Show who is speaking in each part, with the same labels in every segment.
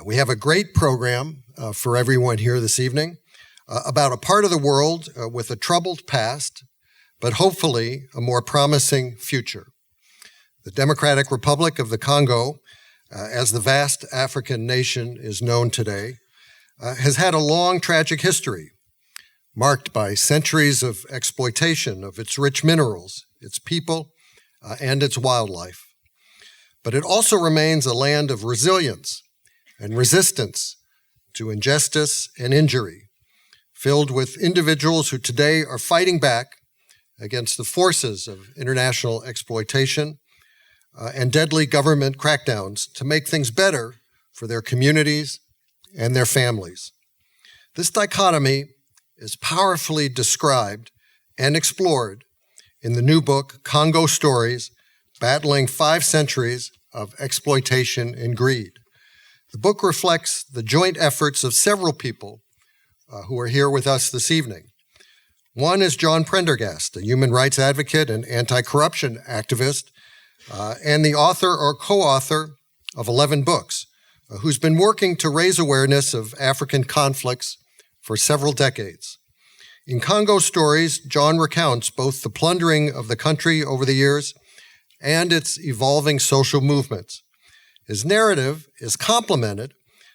Speaker 1: We have a great program for everyone here this evening about a part of the world with a troubled past, but hopefully a more promising future. The Democratic Republic of the Congo, as the vast African nation is known today, has had a long tragic history, marked by centuries of exploitation of its rich minerals, its people, and its wildlife. But it also remains a land of resilience and resistance to injustice and injury, filled with individuals who today are fighting back against the forces of international exploitation and deadly government crackdowns to make things better for their communities and their families. This dichotomy is powerfully described and explored in the new book, Congo Stories, Battling 5 Centuries of Exploitation and Greed. The book reflects the joint efforts of several people who are here with us this evening. One is John Prendergast, a human rights advocate and anti-corruption activist, and the author or co-author of 11 books, who's been working to raise awareness of African conflicts for several decades. In Congo Stories, John recounts both the plundering of the country over the years and its evolving social movements. His narrative is complemented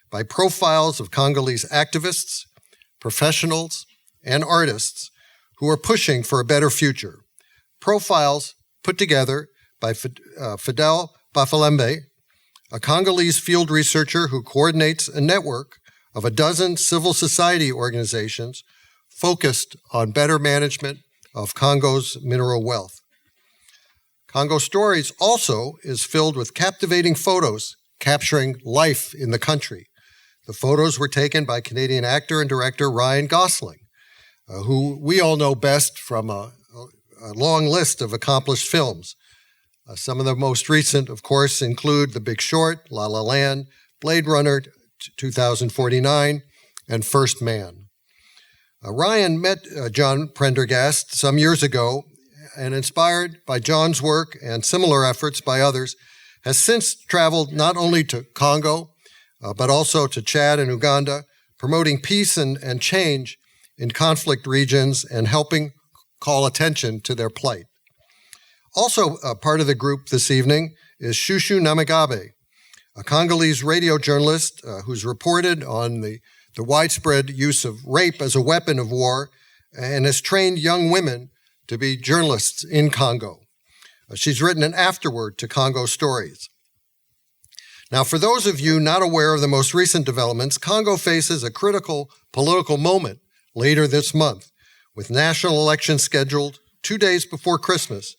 Speaker 1: by profiles of Congolese activists, professionals, and artists who are pushing for a better future. Profiles put together by Fidel Bafelimba, a Congolese field researcher who coordinates a network of a dozen civil society organizations focused on better management of Congo's mineral wealth. Congo Stories also is filled with captivating photos capturing life in the country. The photos were taken by Canadian actor and director Ryan Gosling, who we all know best from a long list of accomplished films. Some of the most recent, of course, include The Big Short, La La Land, Blade Runner 2049, and First Man. Ryan met John Prendergast some years ago, and inspired by John's work and similar efforts by others, has since traveled not only to Congo, but also to Chad and Uganda, promoting peace and change in conflict regions and helping call attention to their plight. Also part of the group this evening is Chouchou Namegabe, a Congolese radio journalist who's reported on the widespread use of rape as a weapon of war and has trained young women to be journalists in Congo. She's written an afterword to Congo Stories. Now, for those of you not aware of the most recent developments, Congo faces a critical political moment later this month, with national elections scheduled 2 days before Christmas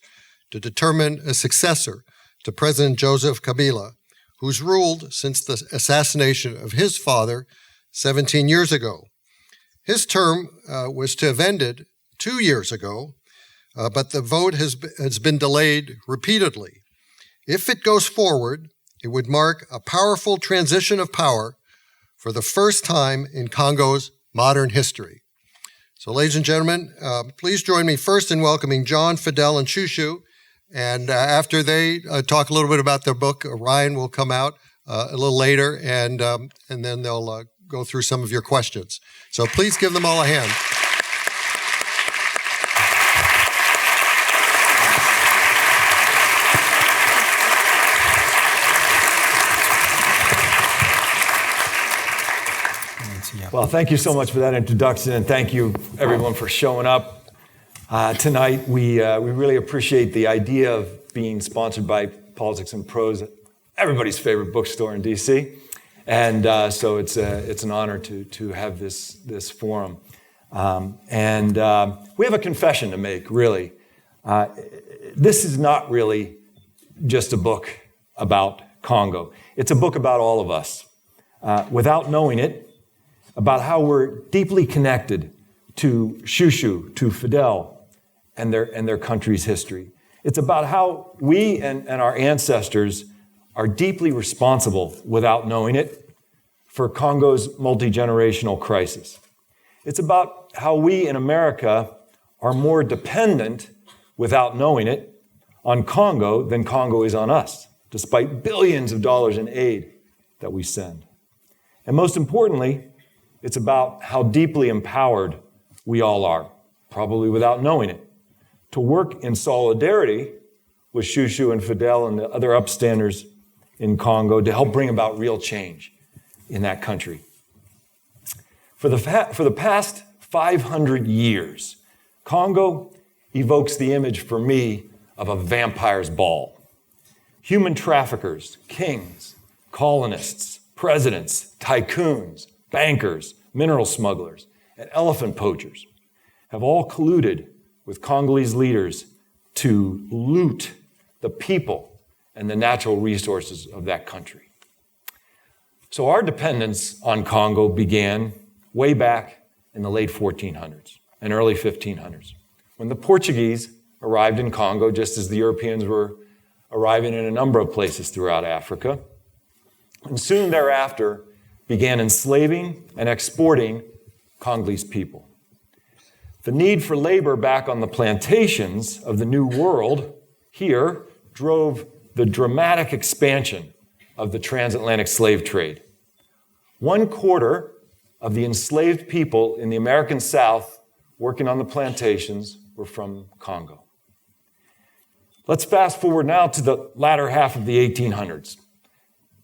Speaker 1: to determine a successor to President Joseph Kabila, who's ruled since the assassination of his father 17 years ago. His term was to have ended 2 years ago, but the vote has been delayed repeatedly. If it goes forward, it would mark a powerful transition of power for the first time in Congo's modern history. So, ladies and gentlemen, please join me first in welcoming John, Fidel, and Chouchou. And after they talk a little bit about their book, Ryan will come out a little later, and then they'll go through some of your questions. So please give them all a hand.
Speaker 2: Well, thank you so much for that introduction, and thank you, everyone, for showing up tonight. We really appreciate the idea of being sponsored by Politics and Prose, everybody's favorite bookstore in D.C., and so it's an honor to have this forum. And we have a confession to make, really. This is not really just a book about Congo. It's a book about all of us. Without knowing it, about how we're deeply connected to Chouchou, to Fidel, and their country's history. It's about how we and our ancestors are deeply responsible, without knowing it, for Congo's multi-generational crisis. It's about how we in America are more dependent, without knowing it, on Congo than Congo is on us, despite billions of dollars in aid that we send. And most importantly, it's about how deeply empowered we all are, probably without knowing it, to work in solidarity with Chouchou and Fidel and the other upstanders in Congo to help bring about real change in that country. For the past 500 years, Congo evokes the image for me of a vampire's ball. Human traffickers, kings, colonists, presidents, tycoons, bankers, mineral smugglers, and elephant poachers have all colluded with Congolese leaders to loot the people and the natural resources of that country. So our dependence on Congo began way back in the late 1400s and early 1500s, when the Portuguese arrived in Congo just as the Europeans were arriving in a number of places throughout Africa, and soon thereafter began enslaving and exporting Congolese people. The need for labor back on the plantations of the New World here drove the dramatic expansion of the transatlantic slave trade. 1/4 of the enslaved people in the American South working on the plantations were from Congo. Let's fast forward now to the latter half of the 1800s.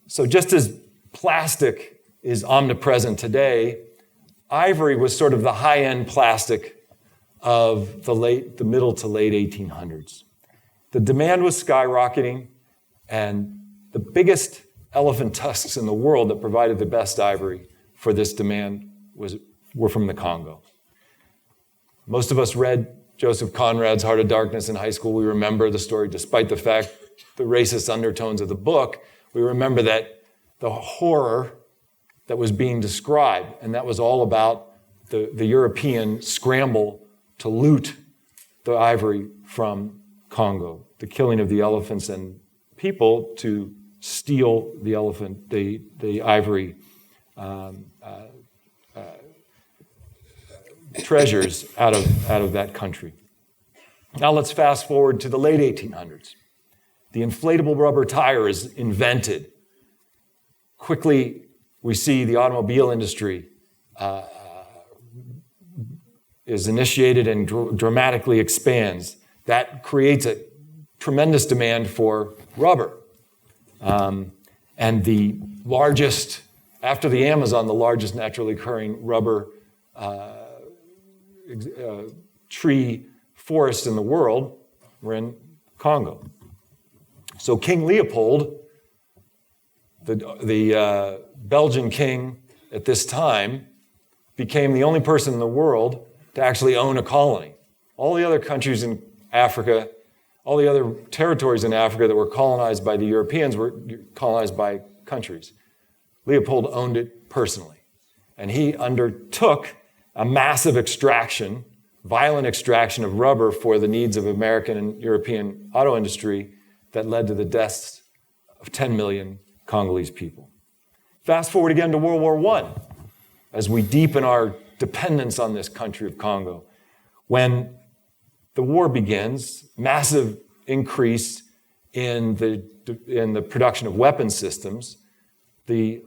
Speaker 2: So just as plastic is omnipresent today, ivory was sort of the high-end plastic of the middle to late 1800s. The demand was skyrocketing, and the biggest elephant tusks in the world that provided the best ivory for this demand were from the Congo. Most of us read Joseph Conrad's Heart of Darkness in high school. We remember the story, despite the fact, the racist undertones of the book. We remember that the horror that was being described, and that was all about the European scramble to loot the ivory from Congo, the killing of the elephants and people to steal the ivory treasures out of that country. Now let's fast forward to the late 1800s. The inflatable rubber tire is invented. Quickly, we see the automobile industry is initiated and dramatically expands. That creates a tremendous demand for rubber. And the largest, after the Amazon, the largest naturally occurring rubber tree forests in the world were in Congo. So King Leopold, the Belgian king at this time, became the only person in the world to actually own a colony. All the other countries in Africa, all the other territories in Africa that were colonized by the Europeans were colonized by countries. Leopold owned it personally. And he undertook a massive extraction, violent extraction of rubber for the needs of American and European auto industry that led to the deaths of 10 million Congolese people. Fast forward again to World War I, as we deepen our dependence on this country of Congo. When the war begins, massive increase in the production of weapon systems. The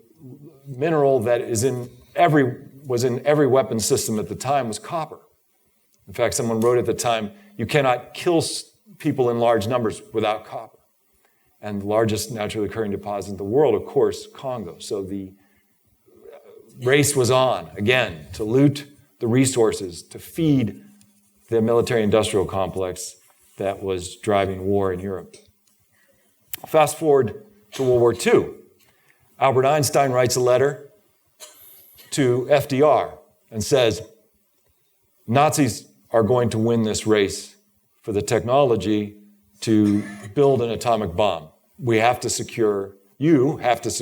Speaker 2: mineral that was in every weapon system at the time was copper. In fact, someone wrote at the time, you cannot kill people in large numbers without copper. And the largest naturally occurring deposit in the world, of course, Congo. So the race was on, again, to loot the resources, to feed the military-industrial complex that was driving war in Europe. Fast forward to World War II. Albert Einstein writes a letter to FDR and says, Nazis are going to win this race for the technology to build an atomic bomb. You have to secure the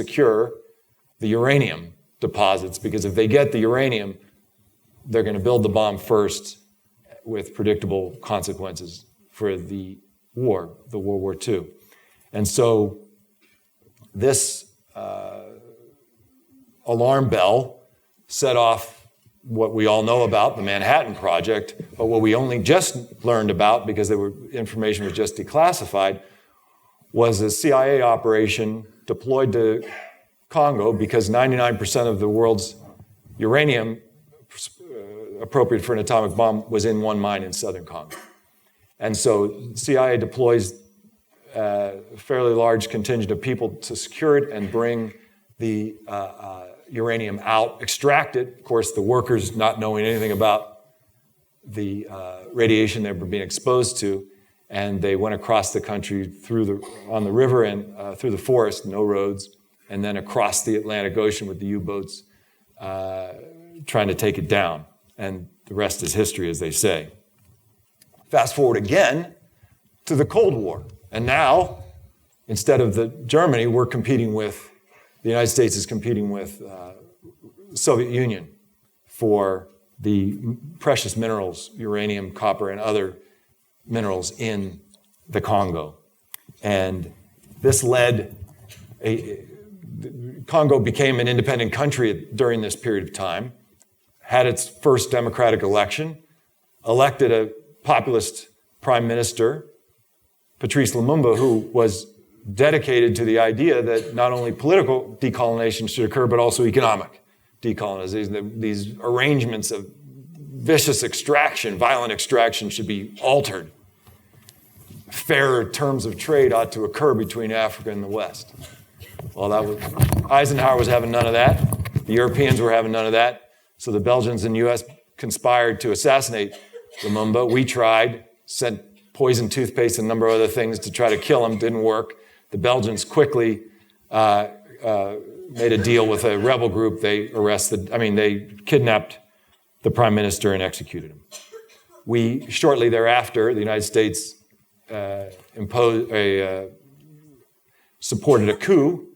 Speaker 2: uranium deposits, because if they get the uranium, they're going to build the bomb first with predictable consequences for the World War II. And so this alarm bell set off what we all know about, the Manhattan Project, but what we only just learned about, because information was just declassified, was a CIA operation deployed to Congo because 99% of the world's uranium appropriate for an atomic bomb was in one mine in southern Congo. And so CIA deploys a fairly large contingent of people to secure it and bring the uranium out, extract it. Of course, the workers not knowing anything about the radiation they were being exposed to, and they went across the country on the river and through the forest, no roads, and then across the Atlantic Ocean with the U-boats trying to take it down. And the rest is history, as they say. Fast forward again to the Cold War. And now, instead of Germany, we're competing with, the United States is competing with the Soviet Union for the precious minerals, uranium, copper, and other minerals in the Congo. And this led, Congo became an independent country during this period of time, had its first democratic election, elected a populist prime minister, Patrice Lumumba, who was dedicated to the idea that not only political decolonization should occur, but also economic decolonization. These arrangements of vicious extraction, violent extraction should be altered. Fairer terms of trade ought to occur between Africa and the West. Well, Eisenhower was having none of that. The Europeans were having none of that. So the Belgians and U.S. conspired to assassinate Lumumba. We tried, sent poison toothpaste and a number of other things to try to kill him. Didn't work. The Belgians quickly made a deal with a rebel group. They kidnapped the prime minister and executed him. Shortly thereafter, the United States supported a coup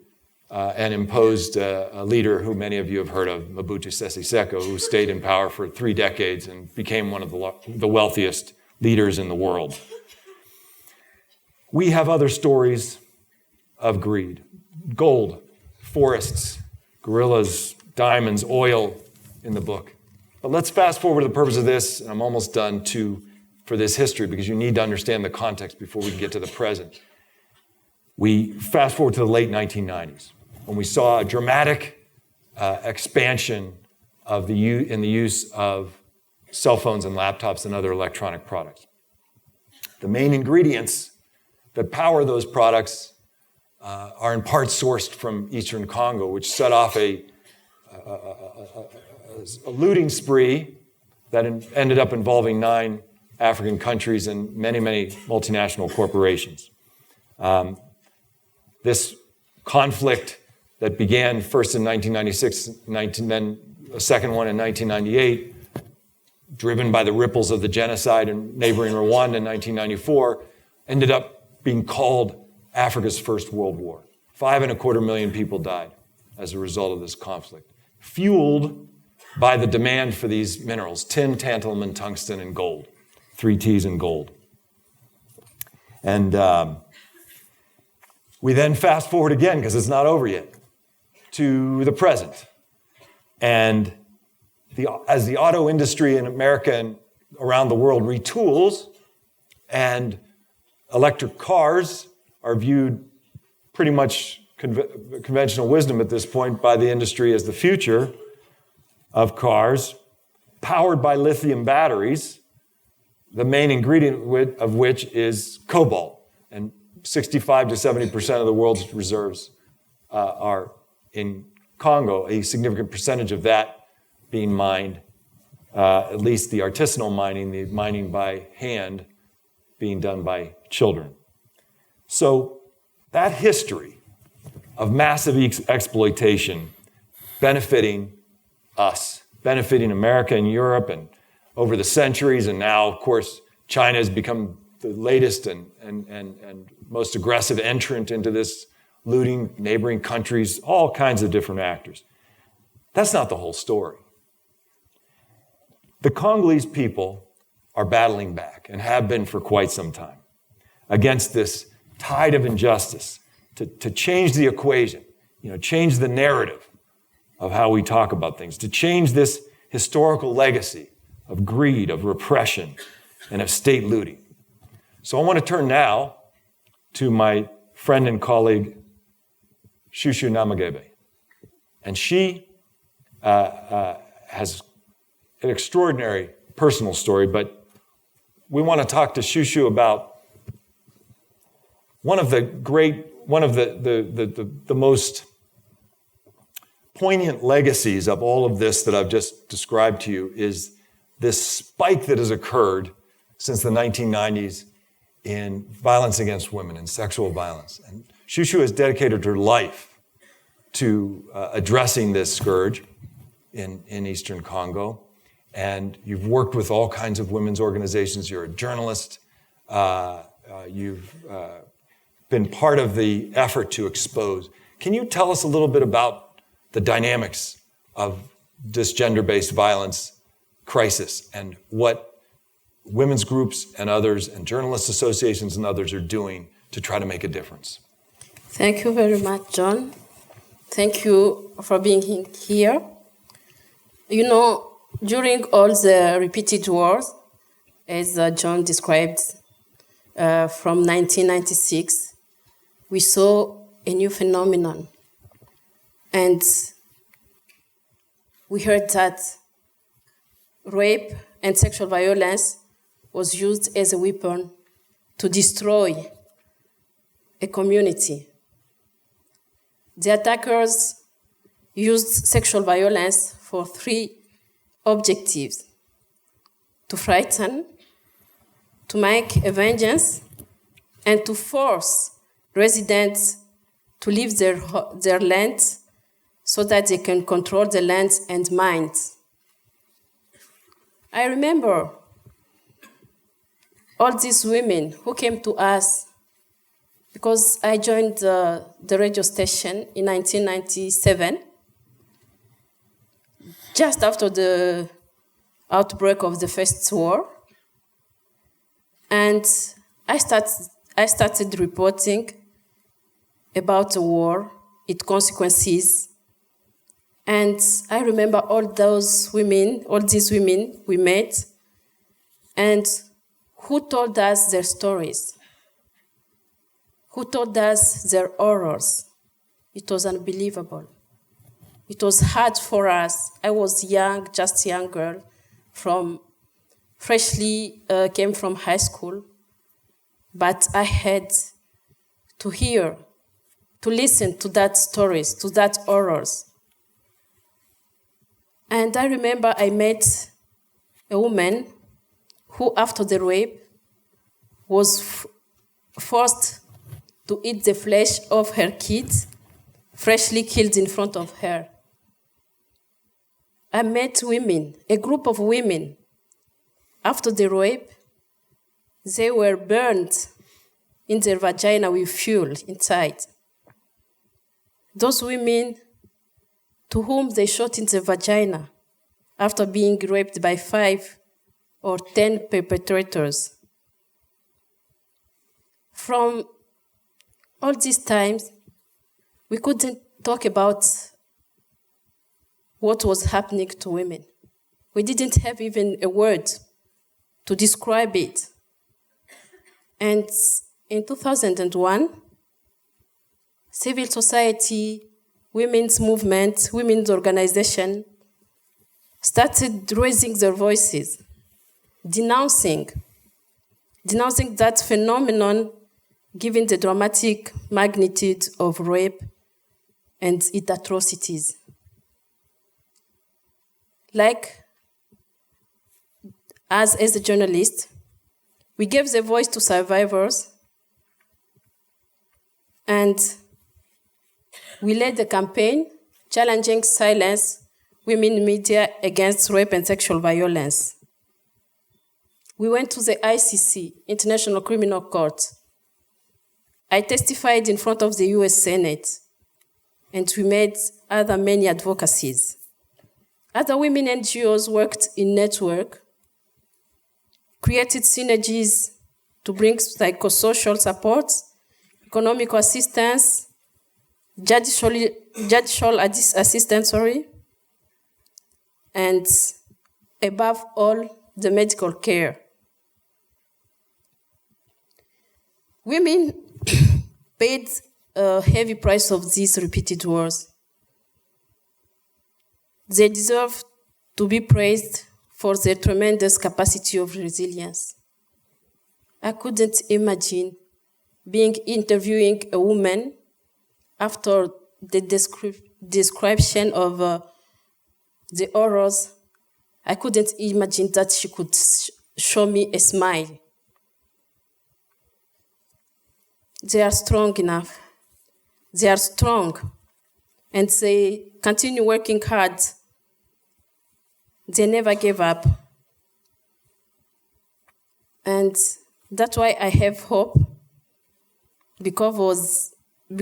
Speaker 2: and imposed a leader who many of you have heard of, Mobutu Sese Seko, who stayed in power for 3 decades and became one of the wealthiest leaders in the world. We have other stories of greed. Gold, forests, gorillas, diamonds, oil in the book. But let's fast forward to the purpose of this, and I'm almost done, for this history, because you need to understand the context before we can get to the present. We fast forward to the late 1990s, when we saw a dramatic expansion in the use of cell phones and laptops and other electronic products. The main ingredients that power those products are in part sourced from eastern Congo, which set off a looting spree that ended up involving 9 African countries and many, many multinational corporations. This conflict that began first in 1996, then a second one in 1998, driven by the ripples of the genocide in neighboring Rwanda in 1994, ended up being called Africa's First World War. 5.25 million people died as a result of this conflict, fueled by the demand for these minerals, tin, tantalum, and tungsten, and gold. 3 T's and gold. And we then fast forward again, because it's not over yet, to the present. And as the auto industry in America and around the world retools, and electric cars are viewed pretty much conventional wisdom at this point by the industry as the future of cars, powered by lithium batteries, the main ingredient of which is cobalt. And 65 to 70% of the world's reserves are in Congo, a significant percentage of that being mined, at least the artisanal mining, the mining by hand, being done by children. So that history of massive exploitation benefiting us, benefiting America and Europe and over the centuries, and now, of course, China has become the latest and most aggressive entrant into this looting, neighboring countries, all kinds of different actors. That's not the whole story. The Congolese people are battling back and have been for quite some time against this tide of injustice to change the equation, change the narrative of how we talk about things, to change this historical legacy of greed, of repression, and of state looting. So I want to turn now to my friend and colleague, Chouchou Namegabe. And she has an extraordinary personal story, but we want to talk to Chouchou about one of the most poignant legacies of all of this that I've just described to you is this spike that has occurred since the 1990s in violence against women and sexual violence. And Chouchou has dedicated her life to addressing this scourge in Eastern Congo. And you've worked with all kinds of women's organizations. You're a journalist. You've been part of the effort to expose. Can you tell us a little bit about the dynamics of this gender-based violence crisis and what women's groups and others and journalist associations and others are doing to try to make a difference?
Speaker 3: Thank you very much, John. Thank you for being here. You know, during all the repeated wars, as John described, from 1996, we saw a new phenomenon. And we heard that rape and sexual violence was used as a weapon to destroy a community. The attackers used sexual violence for three objectives: to frighten, to make a vengeance, and to force residents to leave their lands so that they can control the lands and minds. I remember all these women who came to us because I joined the radio station in 1997, just after the outbreak of the First War. And I started reporting about the war, its consequences. And I remember all these women we met, and who told us their stories, who told us their horrors. It was unbelievable. It was hard for us. I was young, just a young girl, came from high school, but I had to hear, to listen to that stories, to that horrors. And I remember I met a woman who, after the rape, was forced to eat the flesh of her kids, freshly killed in front of her. I met women, a group of women. After the rape, they were burned in their vagina with fuel inside. Those women to whom they shot in the vagina after being raped by 5 or 10 perpetrators. From all these times, we couldn't talk about what was happening to women. We didn't have even a word to describe it. And in 2001, civil society, women's movement, women's organization started raising their voices, denouncing that phenomenon given the dramatic magnitude of rape and its atrocities. Like, as a journalist, we gave the voice to survivors, and we led the campaign challenging silence women media against rape and sexual violence. We went to the ICC, International Criminal Court. I testified in front of the US Senate, and we made other many advocacies. Other women NGOs worked in network, created synergies to bring psychosocial support, economic assistance, judicial assistance, and above all, the medical care. Women paid a heavy price of these repeated wars. They deserve to be praised for their tremendous capacity of resilience. I couldn't imagine interviewing a woman after the description of the horrors. I couldn't imagine that she could show me a smile. They are strong enough. They are strong, and they continue working hard. They never gave up. And that's why I have hope, because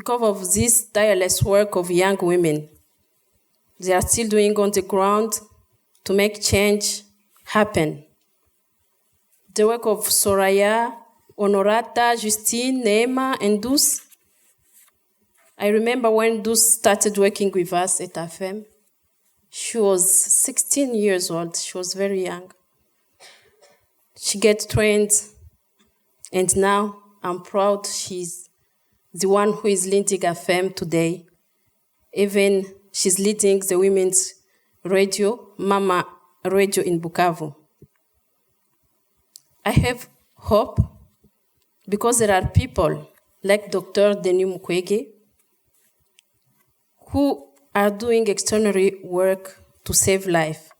Speaker 3: of this tireless work of young women. They are still doing on the ground to make change happen. The work of Soraya, Honorata, Justine, Neema, and Dus. I remember when Dus started working with us at AFEM. She was 16 years old. She was very young. She gets trained, and now I'm proud she's the one who is leading AFEM today. Even she's leading the women's radio, Mama Radio in Bukavu. I have hope because there are people like Dr. Denis Mukwege who are doing extraordinary work to save life.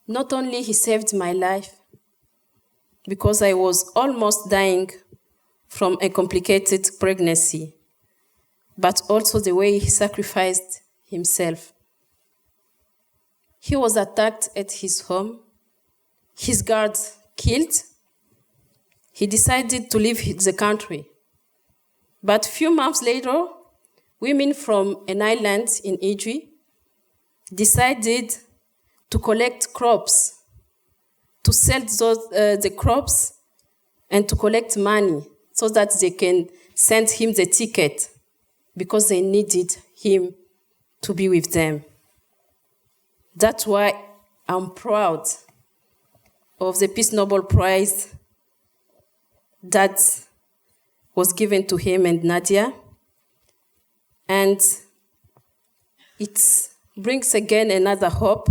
Speaker 3: Not only he saved my life, because I was almost dying from a complicated pregnancy, but also the way he sacrificed himself. He was attacked at his home, his guards killed. He decided to leave the country. But a few months later, women from an island in Ijwi decided to collect crops, to sell the crops, and to collect money so that they can send him the ticket, because they needed him to be with them. That's why I'm proud of the Peace Nobel Prize that was given to him and Nadia. And it brings again another hope,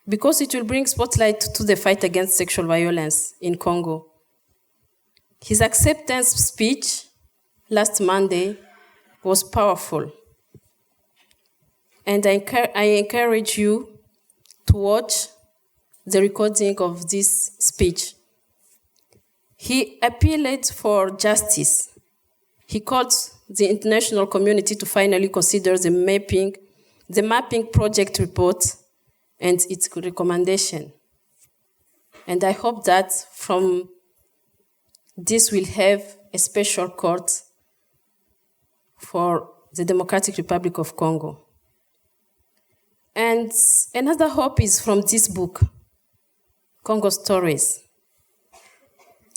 Speaker 3: because it will bring spotlight to the fight against sexual violence in Congo. His acceptance speech last Monday was powerful. And I encourage you to watch the recording of this speech. He appealed for justice. He called the international community to finally consider the mapping project report and its recommendation. And I hope that from this we'll have a special court for the Democratic Republic of Congo. And another hope is from this book, Congo Stories.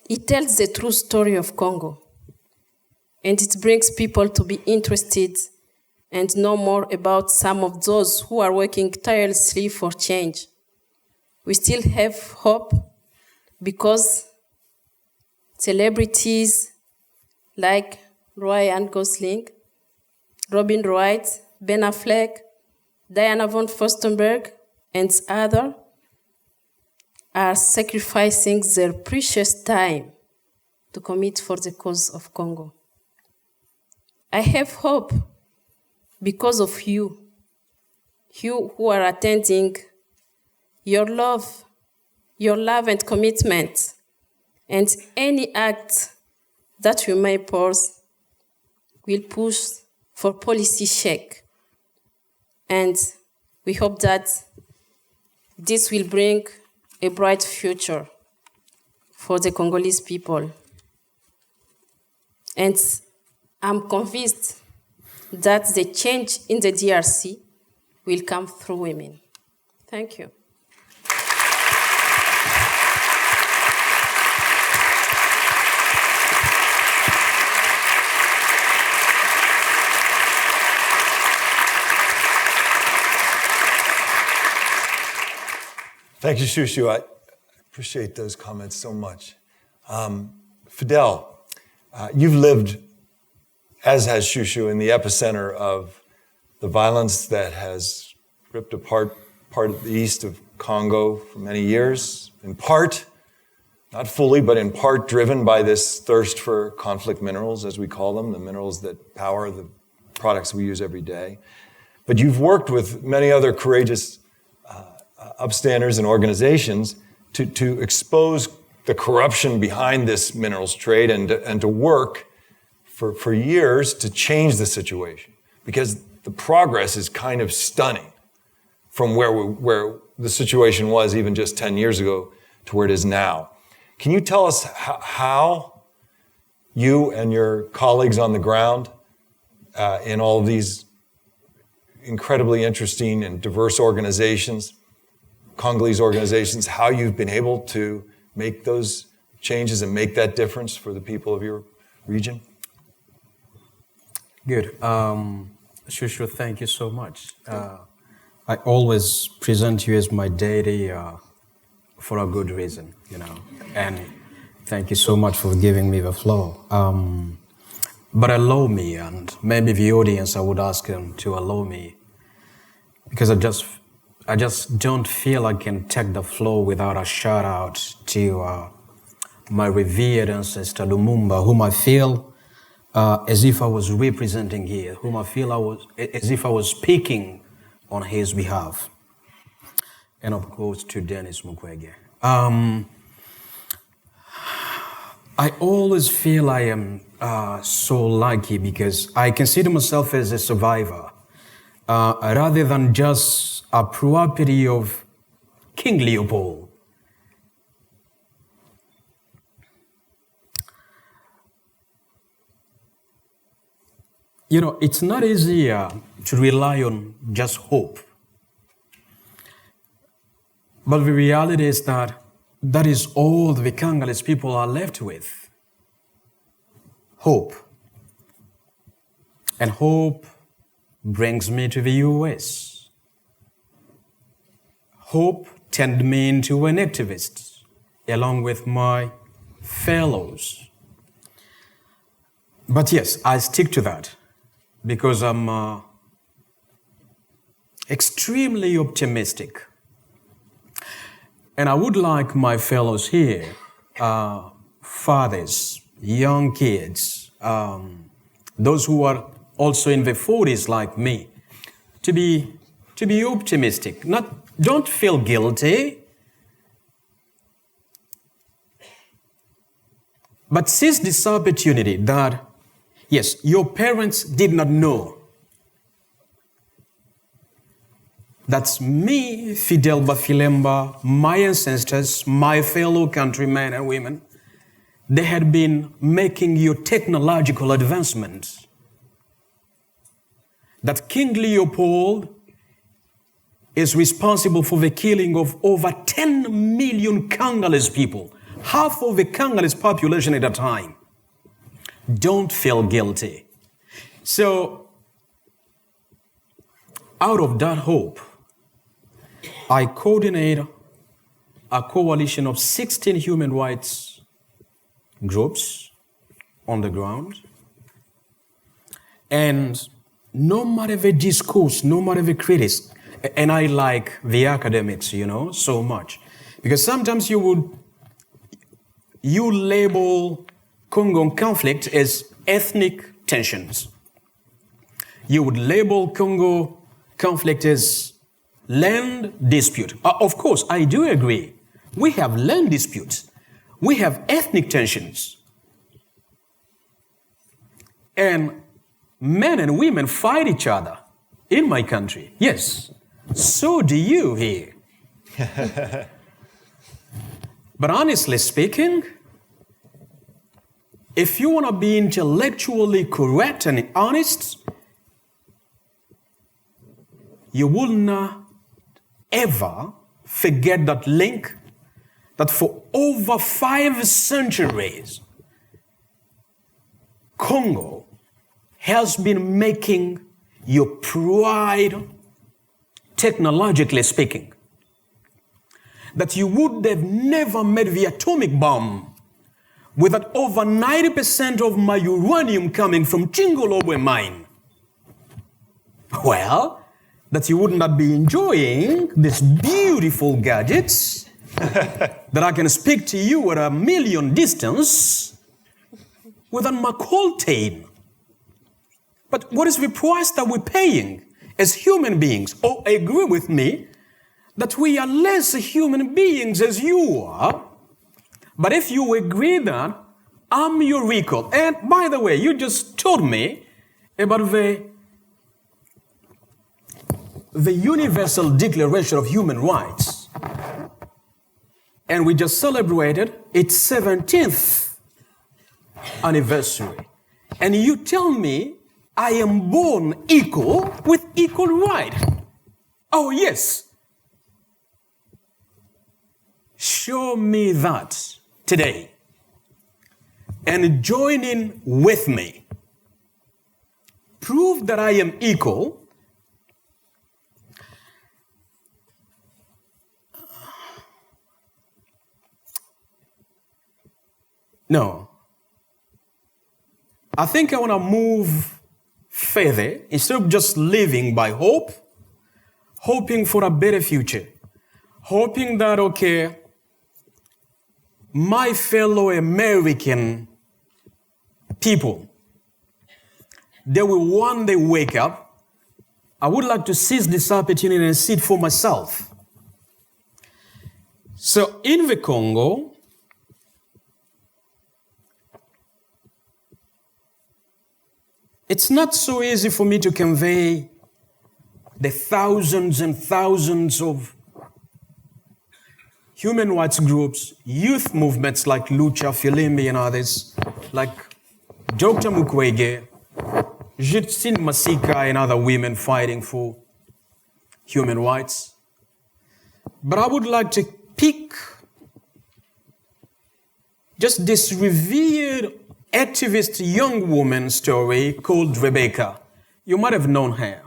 Speaker 3: It tells the true story of Congo, and it brings people to be interested and know more about some of those who are working tirelessly for change. We still have hope because celebrities like Ryan Gosling, Robin Wright, Ben Affleck, Diana von Furstenberg, and others are sacrificing their precious time to commit for the cause of Congo. I have hope because of you who are attending. Your love and commitment, and any act that you may pose will push for policy check. And we hope that this will bring a bright future for the Congolese people. And I'm convinced that the change in the DRC will come through women. Thank you.
Speaker 2: Thank you, Chouchou. I appreciate those comments so much. Fidel, you've lived, as has Chouchou, in the epicenter of the violence that has ripped apart part of the east of Congo for many years, in part, not fully, but in part driven by this thirst for conflict minerals, as we call them, the minerals that power the products we use every day. But you've worked with many other courageous upstanders and organizations to expose the corruption behind this minerals trade and to work for years to change the situation. Because the progress is kind of stunning from where the situation was even just 10 years ago to where it is now. Can you tell us how you and your colleagues on the ground in all of these incredibly interesting and diverse organizations, Congolese organizations, how you've been able to make those changes and make that difference for the people of your region?
Speaker 4: Good. Chouchou, thank you so much. I always present you as my deity for a good reason, and thank you so much for giving me the floor. But allow me, and maybe the audience, I would ask them to allow me, because I just don't feel I can take the floor without a shout out to my revered ancestor Lumumba, whom I feel as if I was representing here, whom I feel as if I was speaking on his behalf. And of course to Denis Mukwege. I always feel I am so lucky because I consider myself as a survivor rather than just a property of King Leopold. It's not easy to rely on just hope. But the reality is that is all the Congolese people are left with. Hope. And hope brings me to the US. Hope turned me into an activist, along with my fellows. But yes, I stick to that because I'm extremely optimistic. And I would like my fellows here, fathers, young kids, those who are also in their 40s like me, to be optimistic. Don't feel guilty. But seize this opportunity that, yes, your parents did not know. That's me, Fidel Bafilemba, my ancestors, my fellow countrymen and women. They had been making your technological advancements. That King Leopold is responsible for the killing of over 10 million Congolese people, half of the Congolese population at a time. Don't feel guilty. So, out of that hope, I coordinate a coalition of 16 human rights groups on the ground. And no matter the discourse, no matter the critics, and I like the academics, so much. Because sometimes you label Congo conflict as ethnic tensions. You would label Congo conflict as land dispute. Of course, I do agree. We have land disputes. We have ethnic tensions. And men and women fight each other in my country. Yes, so do you here. But honestly speaking, if you want to be intellectually correct and honest, you will not ever forget that link that for over 5 centuries, Congo has been making your pride, technologically speaking. That you would have never made the atomic bomb without over 90% of my uranium coming from Chingolobwe mine. Well, that you would not be enjoying these beautiful gadgets that I can speak to you at a million distance without my coltain. But what is the price that we're paying as human beings? Oh, agree with me that we are less human beings as you are. But if you agree that I'm your equal, and by the way, you just told me about the Universal Declaration of Human Rights. And we just celebrated its 17th anniversary. And you tell me I am born equal with equal right. Oh, yes. Show me that today. And join in with me. Prove that I am equal. No. I think I want to move further instead of just living by hope, hoping for a better future, hoping that, okay, my fellow American people, they will one day wake up. I would like to seize this opportunity and see it for myself. So in the Congo, it's not so easy for me to convey the thousands and thousands of human rights groups, youth movements like Lucha, Filimbi and others, like Dr. Mukwege, Justine Masika and other women fighting for human rights. But I would like to pick just this revered activist young woman story called Rebecca. You might have known her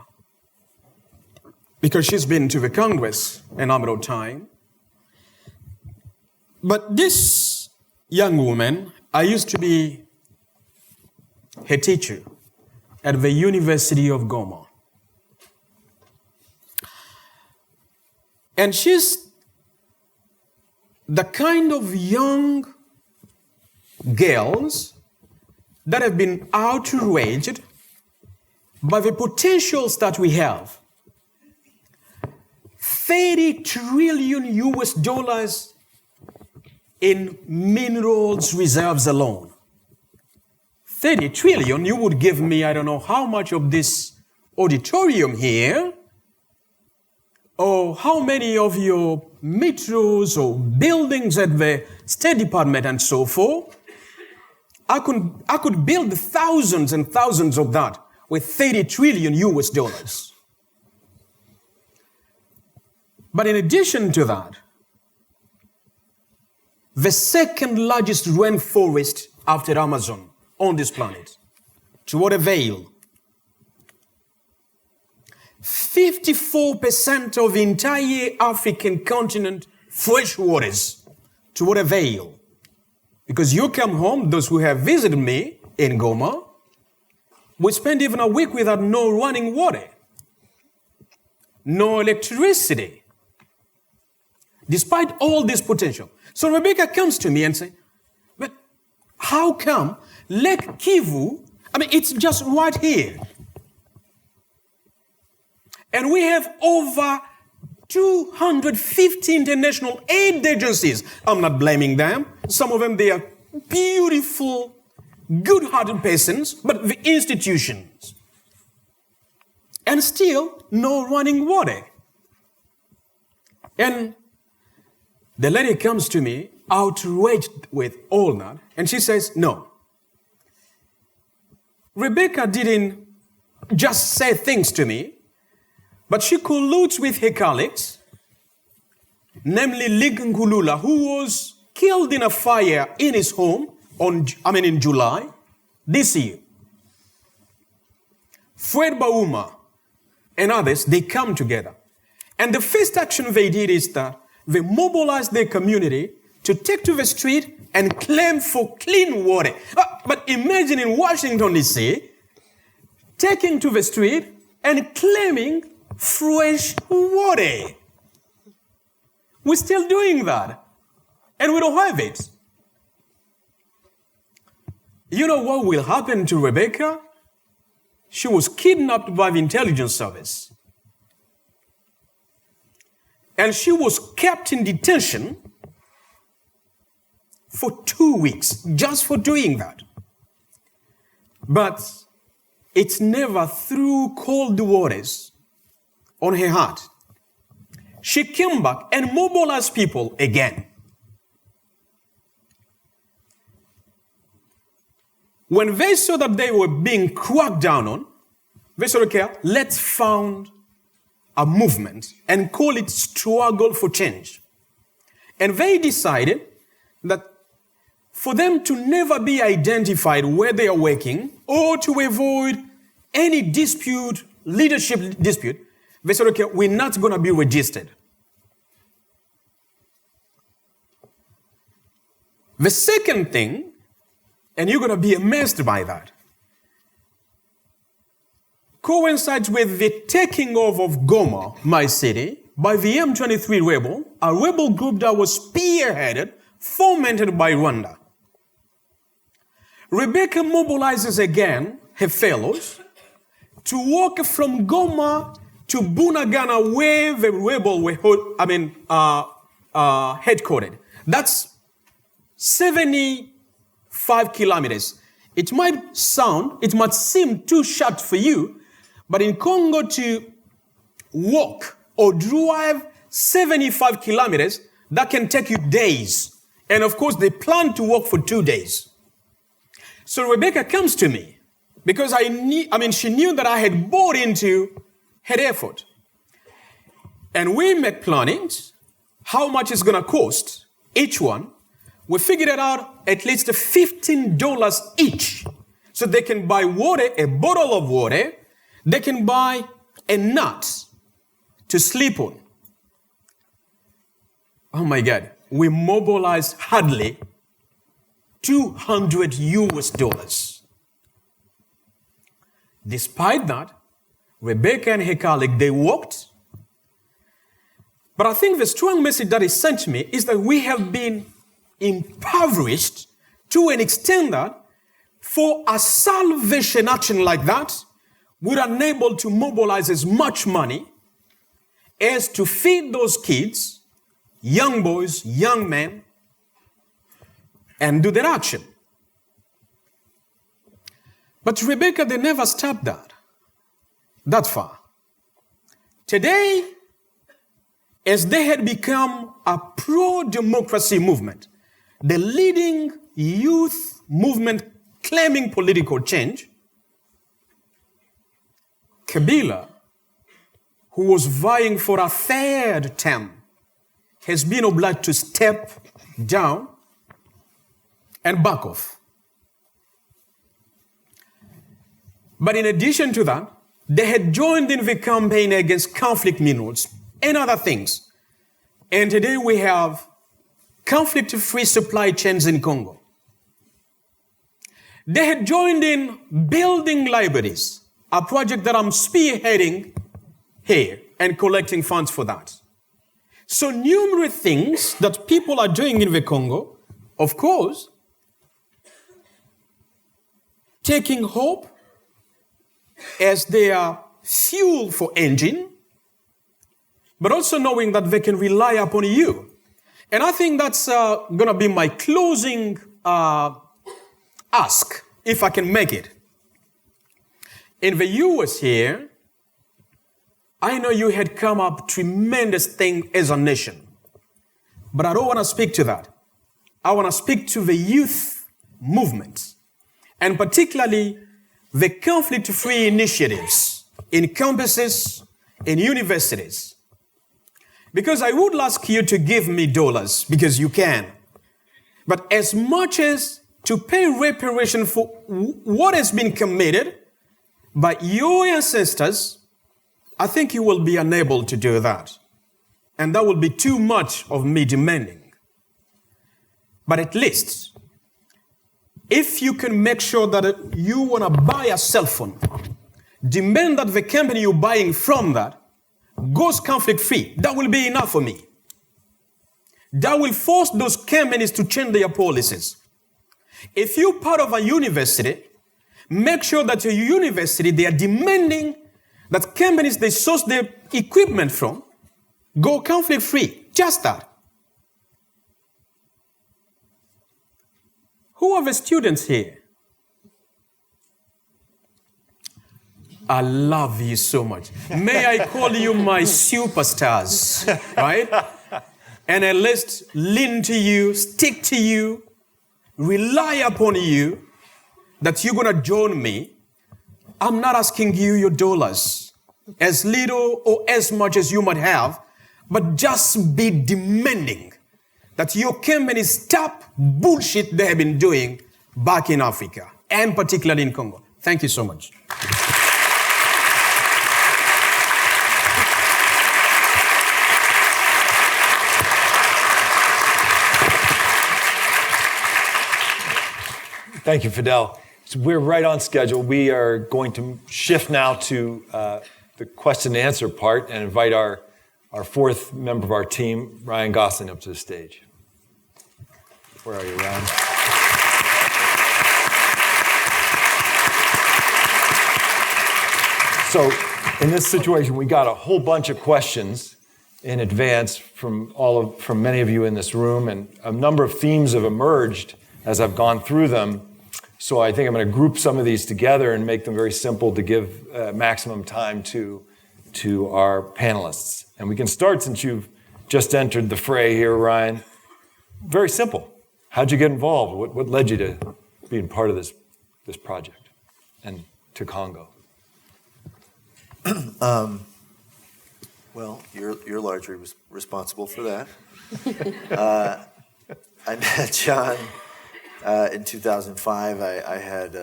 Speaker 4: because she's been to the Congress a number of times. But this young woman, I used to be her teacher at the University of Goma. And she's the kind of young girls that have been outraged by the potentials that we have. 30 trillion US dollars in minerals reserves alone. 30 trillion, you would give me, I don't know how much of this auditorium here, or how many of your metros or buildings at the State Department and so forth. I could build thousands and thousands of that with 30 trillion US dollars. But in addition to that, the second largest rainforest after Amazon on this planet, to what avail? 54% of the entire African continent fresh waters, to what avail? Because you come home, those who have visited me in Goma, we spend even a week without no running water, no electricity, despite all this potential. So Rebecca comes to me and says, but how come Lake Kivu, it's just right here. And we have over 250 international aid agencies. I'm not blaming them. Some of them, they are beautiful, good-hearted persons, but the institutions. And still, no running water. And the lady comes to me, outraged with all that, and she says, no. Rebecca didn't just say things to me, but she colludes with her colleagues, namely Lig Ngulula, who was killed in a fire in his home in July this year. Fred Bauma and others, they come together. And the first action they did is that they mobilized their community to take to the street and claim for clean water. But imagine in Washington, D.C., taking to the street and claiming fresh water. We're still doing that. And we don't have it. You know what will happen to Rebecca? She was kidnapped by the intelligence service. And she was kept in detention for 2 weeks just for doing that. But it's never through cold waters on her heart. She came back and mobilized people again. When they saw that they were being cracked down on, they said, okay, let's found a movement and call it Struggle for Change. And they decided that for them to never be identified where they are working or to avoid any dispute, leadership dispute, they said, okay, we're not going to be registered. The second thing, and you're going to be amazed by that, coincides with the taking over of Goma, my city, by the M23 rebel, a rebel group that was spearheaded, fomented by Rwanda. Rebecca mobilizes again her fellows to walk from Goma to Bunagana, where the rebel were headquartered. That's 75 kilometers. It might seem too short for you, but in Congo to walk or drive 75 kilometers, that can take you days. And of course, they plan to walk for 2 days. So Rebecca comes to me because she knew that I had bought into her effort. And we make plannings, how much it's going to cost each one. We figured it out at least $15 each. So they can buy water, a bottle of water. They can buy a nut to sleep on. Oh my God. We mobilized hardly $200. Despite that, Rebecca and her colleague, they walked. But I think the strong message that is sent to me is that we have been impoverished to an extent that for a salvation action like that, we're unable to mobilize as much money as to feed those kids, young boys, young men, and do their action. But Rebecca, they never stopped that far. Today, as they had become a pro-democracy movement, the leading youth movement claiming political change, Kabila, who was vying for a third term, has been obliged to step down and back off. But in addition to that, they had joined in the campaign against conflict minerals and other things. And today we have conflict-free supply chains in Congo. They had joined in building libraries, a project that I'm spearheading here and collecting funds for that. So numerous things that people are doing in the Congo, of course, taking hope as their fuel for engine, but also knowing that they can rely upon you. And I think that's going to be my closing ask, if I can make it. In the US here, I know you had come up tremendous thing as a nation, but I don't want to speak to that. I want to speak to the youth movement, and particularly the conflict-free initiatives in campuses, in universities. Because I would ask you to give me dollars, because you can. But as much as to pay reparation for what has been committed by your ancestors, I think you will be unable to do that. And that will be too much of me demanding. But at least, if you can make sure that you want to buy a cell phone, demand that the company you're buying from that goes conflict-free, that will be enough for me. That will force those companies to change their policies. If you're part of a university, make sure that your university, they are demanding that companies they source their equipment from go conflict-free. Just that. Who are the students here? I love you so much. May I call you my superstars, right? And at least lean to you, stick to you, rely upon you, that you're going to join me. I'm not asking you your dollars, as little or as much as you might have, but just be demanding that your companies stop bullshit they have been doing back in Africa, and particularly in Congo. Thank you so much.
Speaker 2: Thank you, Fidel. So we're right on schedule. We are going to shift now to the question and answer part and invite our fourth member of our team, Ryan Gosling, up to the stage. Where are you, Ryan? So in this situation, we got a whole bunch of questions in advance from many of you in this room, and a number of themes have emerged as I've gone through them. So I think I'm going to group some of these together and make them very simple to give maximum time to our panelists. And we can start, since you've just entered the fray here, Ryan. Very simple. How'd you get involved? What led you to being part of this project and to Congo?
Speaker 5: Well, you're largely responsible for that. I met John in 2005. I had,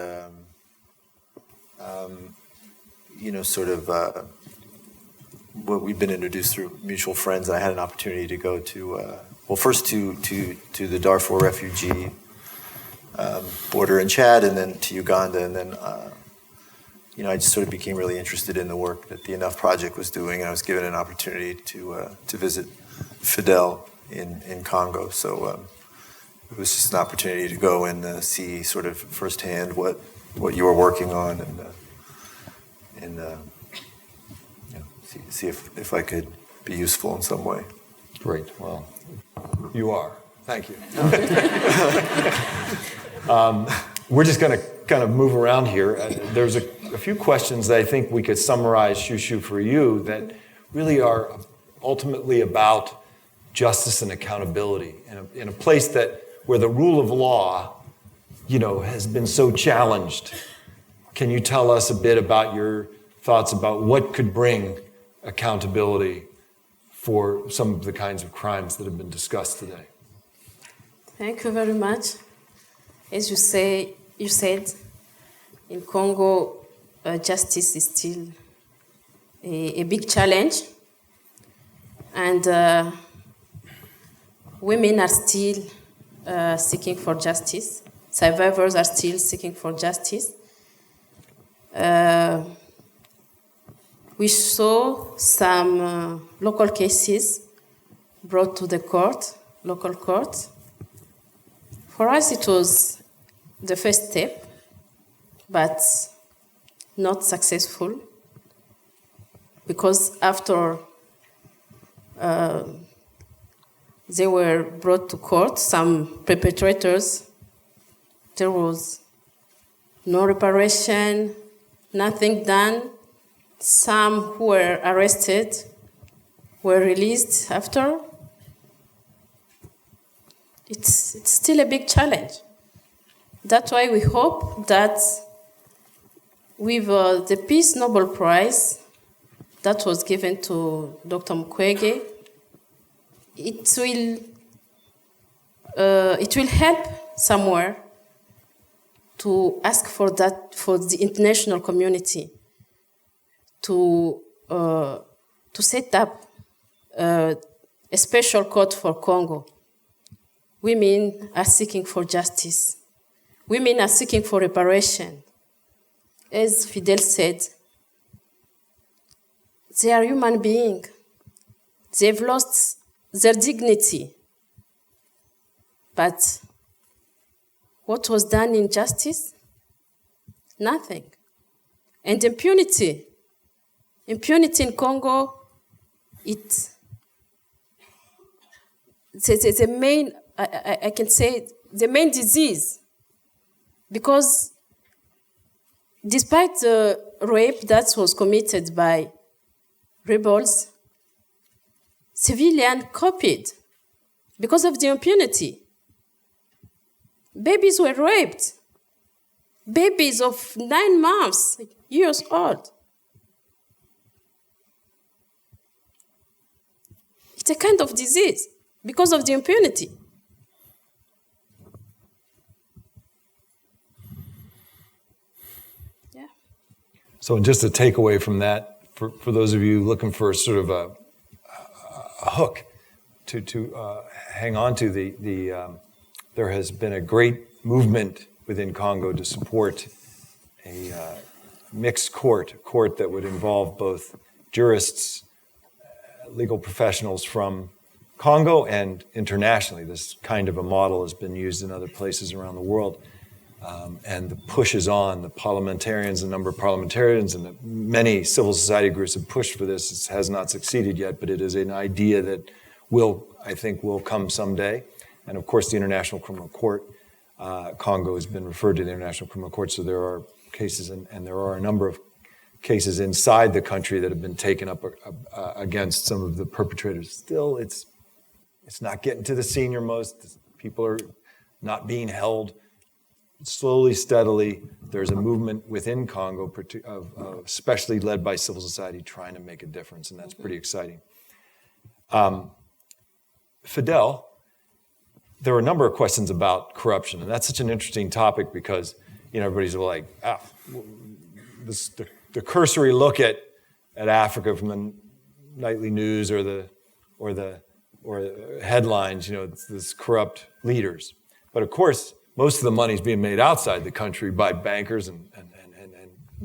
Speaker 5: well, we've been introduced through mutual friends. I had an opportunity to go to, first to the Darfur refugee border in Chad, and then to Uganda, and then I just sort of became really interested in the work that the Enough Project was doing, and I was given an opportunity to visit Fidel in Congo. So it was just an opportunity to go and see sort of firsthand what you were working on, and see if I could be useful in some way.
Speaker 2: Great. Well, you are. Thank you. We're just going to kind of move around here. There's a few questions that I think we could summarize, Chouchou, for you, that really are ultimately about justice and accountability in a place where the rule of law, has been so challenged. Can you tell us a bit about your thoughts about what could bring accountability for some of the kinds of crimes that have been discussed today?
Speaker 3: Thank you very much. As you said, in Congo, justice is still a big challenge, and women are still seeking for justice. Survivors are still seeking for justice. We saw some local cases brought to the local court. For us, it was the first step, but not successful, because after they were brought to court, some perpetrators, there was no reparation, nothing done. Some who were arrested were released after. It's still a big challenge. That's why we hope that with the Peace Nobel Prize that was given to Dr. Mukwege, it will help somewhere to ask for that for the international community to set up a special court for Congo. Women are seeking for justice. Women are seeking for reparation. As Fidel said, They are human beings. They've lost their dignity. But what was done in justice? Nothing. And impunity in Congo, it's the main, I can say, the main disease. Because despite the rape that was committed by rebels, civilians copied because of the impunity. Babies were raped. Babies of 9 months, years old. It's a kind of disease because of the impunity. Yeah.
Speaker 2: So just a takeaway from that, for those of you looking for sort of a hook to hang on to, there has been a great movement within Congo to support a mixed court, a court that would involve both jurists, legal professionals from Congo and internationally. This kind of a model has been used in other places around the world. And the push is on. The parliamentarians, the number of parliamentarians and the many civil society groups have pushed for this. It has not succeeded yet, but it is an idea that I think will come someday. And of course, the International Criminal Court, Congo has been referred to the International Criminal Court, so there are cases, and there are a number of cases inside the country that have been taken up against some of the perpetrators. Still, it's not getting to the senior most. People are not being held. Slowly, steadily, there's a movement within Congo, especially led by civil society, trying to make a difference, and that's pretty exciting. Fidel, there were a number of questions about corruption, and that's such an interesting topic because everybody's like, the cursory look at Africa from the nightly news or the headlines, it's this corrupt leaders. But of course, most of the money is being made outside the country by bankers and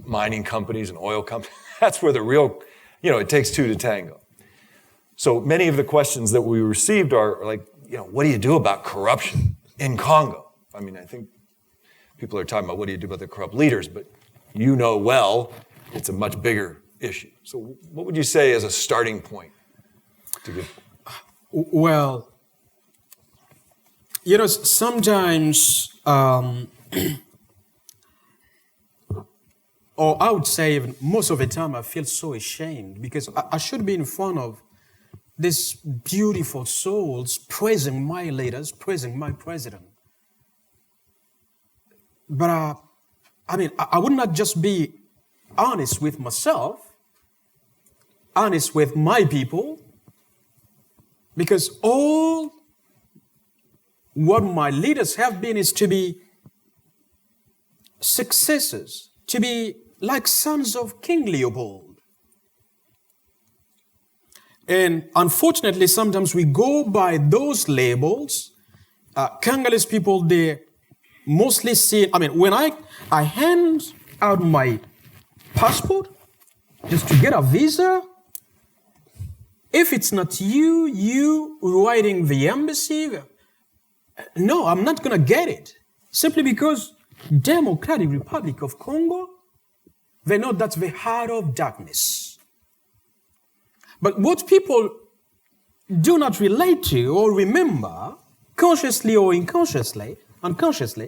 Speaker 2: mining companies and oil companies. That's where the real, it takes two to tango. So many of the questions that we received are like, what do you do about corruption in Congo? I mean, I think people are talking about what do you do about the corrupt leaders, but well, it's a much bigger issue. So what would you say as a starting point to give?
Speaker 4: Well, sometimes, or I would say even most of the time, I feel so ashamed because I should be in front of these beautiful souls praising my leaders, praising my president. But I would not just be honest with myself, honest with my people, because all what my leaders have been is to be successors, to be like sons of King Leopold. And unfortunately, sometimes we go by those labels. Congolese people, they mostly see, when I hand out my passport just to get a visa, if it's not you writing the embassy, no, I'm not going to get it. Simply because Democratic Republic of Congo, they know that's the heart of darkness. But what people do not relate to or remember, consciously or unconsciously,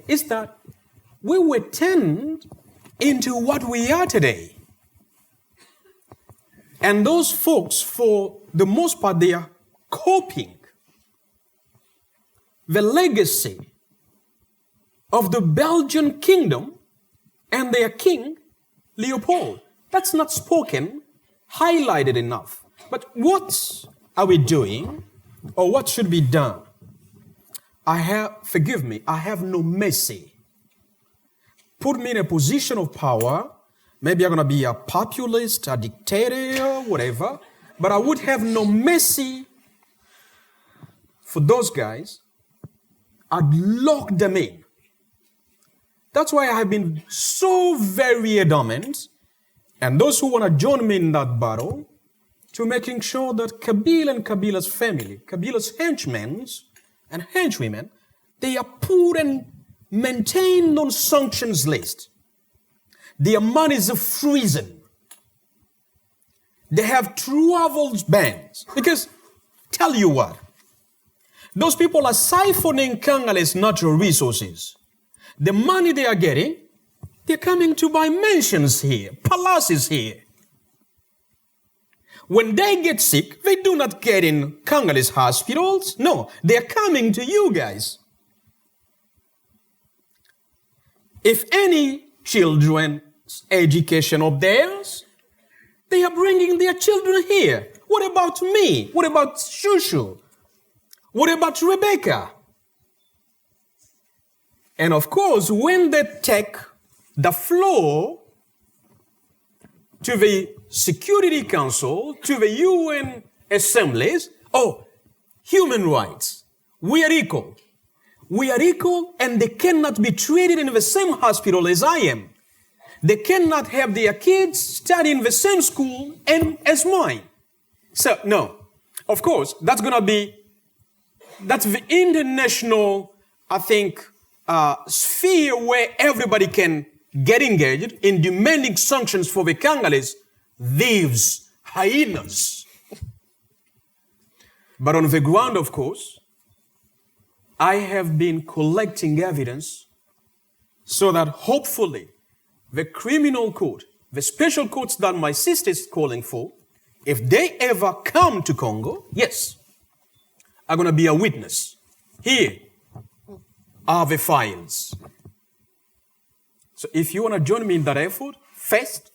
Speaker 4: is that we were turned into what we are today. And those folks, for the most part, they are copying the legacy of the Belgian kingdom and their king, Leopold. That's not spoken, highlighted enough. But what are we doing, or what should be done? Forgive me, I have no mercy. Put me in a position of power. Maybe I'm going to be a populist, a dictator, whatever. But I would have no mercy for those guys. I'd lock them in. That's why I have been so very adamant. And those who want to join me in that battle, to making sure that Kabila and Kabila's family, Kabila's henchmen and henchwomen, they are put and maintained on sanctions list. Their money is frozen. They have travel bans. Because, tell you what, those people are siphoning Congolese natural resources. The money they are getting, they're coming to buy mansions here, palaces here. When they get sick, they do not get in Congolese hospitals. No, they're coming to you guys. If any children's education of theirs, they are bringing their children here. What about me? What about Chouchou? What about Rebecca? And of course, when they take the floor to the Security Council, to the UN assemblies, oh, human rights, we are equal. We are equal, and they cannot be treated in the same hospital as I am. They cannot have their kids study in the same school as mine. So, no. Of course, that's the international, I think, sphere where everybody can get engaged in demanding sanctions for the Congolese, thieves, hyenas. But on the ground, of course, I have been collecting evidence so that hopefully the criminal court, the special courts that my sister is calling for, if they ever come to Congo, yes, are going to be a witness. Here are the files. So if you want to join me in that effort, first,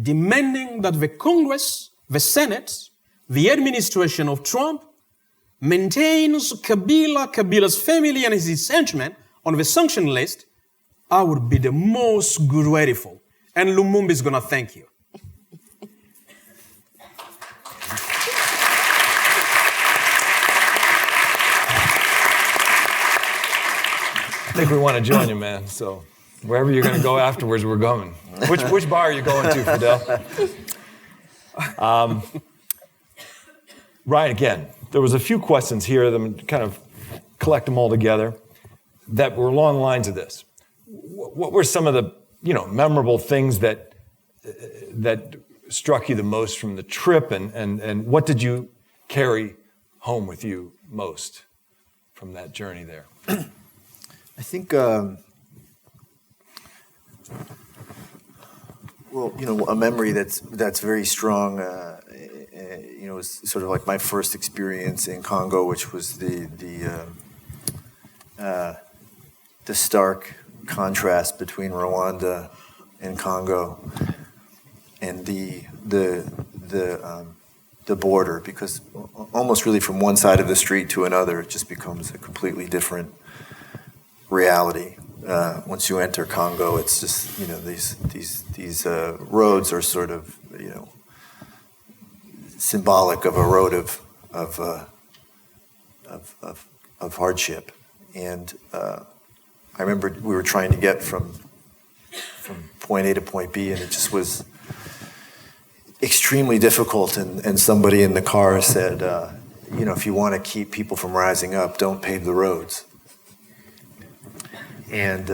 Speaker 4: demanding that the Congress, the Senate, the administration of Trump maintains Kabila's family and his henchmen on the sanction list, I would be the most grateful. And Lumumba is going to thank you.
Speaker 2: I think we want to join you, man. So wherever you're going to go afterwards, we're going. Which bar are you going to, Fidel? Ryan, again, there was a few questions here that I'm kind of collect them all together that were along the lines of this. What were some of the memorable things that struck you the most from the trip, and what did you carry home with you most from that journey there?
Speaker 5: I think, a memory that's very strong. Was sort of like my first experience in Congo, which was the stark contrast between Rwanda and Congo, and the border, because almost really from one side of the street to another, it just becomes a completely different reality. Once you enter Congo, it's just these roads are sort of symbolic of a road of hardship. And I remember we were trying to get from point A to point B, and it just was extremely difficult. And somebody in the car said, if you want to keep people from rising up, don't pave the roads. And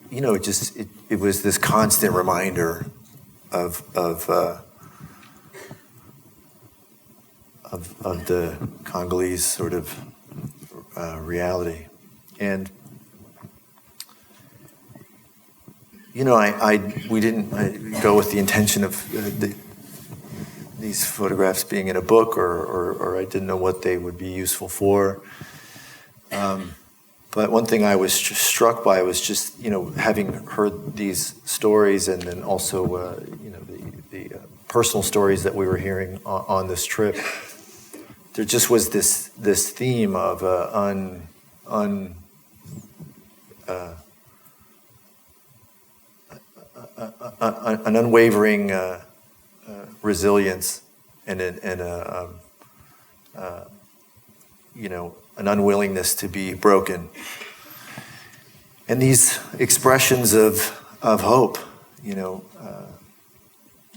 Speaker 5: it was this constant reminder of the Congolese sort of reality. And we didn't go with the intention of these photographs being in a book, or I didn't know what they would be useful for. But one thing I was struck by was just having heard these stories, and then also the personal stories that we were hearing on this trip. There just was this theme of an unwavering resilience and an unwillingness to be broken, and these expressions of hope,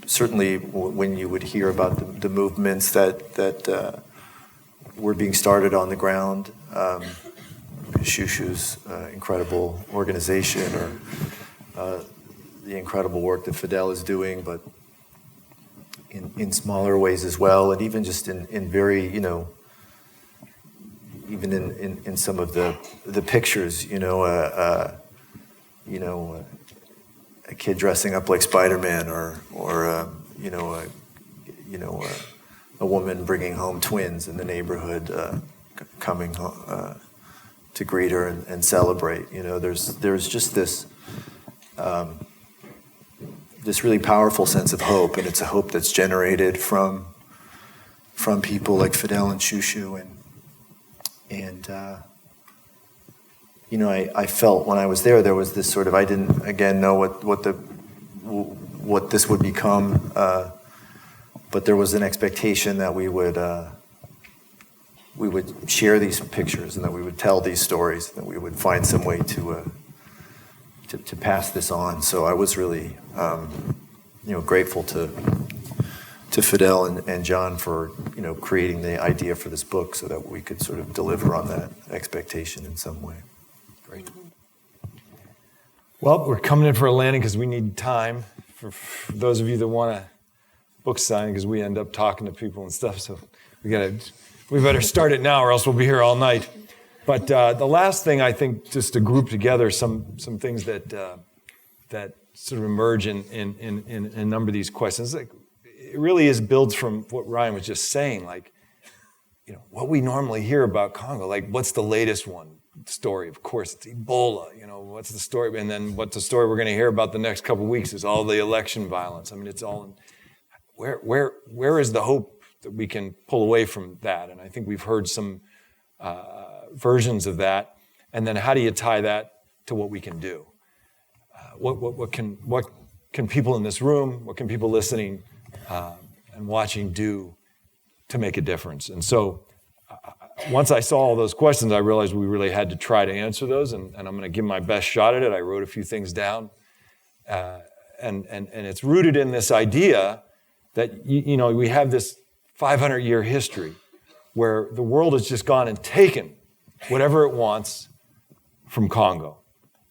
Speaker 5: certainly when you would hear about the movements that were being started on the ground, Chouchou's incredible organization, or the incredible work that Fidel is doing, but in smaller ways as well, and even just in very, even in some of the pictures, a kid dressing up like Spider-Man, or a woman bringing home twins in the neighborhood, coming to greet her and celebrate. There's just this really powerful sense of hope, and it's a hope that's generated from people like Fidel and Chouchou, and I felt when I was there was this sort of, I didn't again know what this would become, but there was an expectation that we would share these pictures, and that we would tell these stories, and that we would find some way to pass this on. So I was really grateful to Fidel and John for creating the idea for this book, so that we could sort of deliver on that expectation in some way. Great.
Speaker 2: Well, we're coming in for a landing because we need time for those of you that want a book signing, because we end up talking to people and stuff. So we better start it now, or else we'll be here all night. But the last thing, I think, just to group together some things that sort of emerge in a number of these questions. Like, it really builds from what Ryan was just saying. Like, what we normally hear about Congo. Like, what's the latest story? Of course, it's Ebola. What's the story? And then what's the story we're going to hear about the next couple of weeks is all the election violence. I mean, it's all. Where is the hope that we can pull away from that? And I think we've heard some versions of that. And then how do you tie that to what we can do? What can people in this room, what can people listening and watching do to make a difference? And so once I saw all those questions, I realized we really had to try to answer those, and I'm going to give my best shot at it. I wrote a few things down, and it's rooted in this idea that we have this 500-year history where the world has just gone and taken whatever it wants from Congo.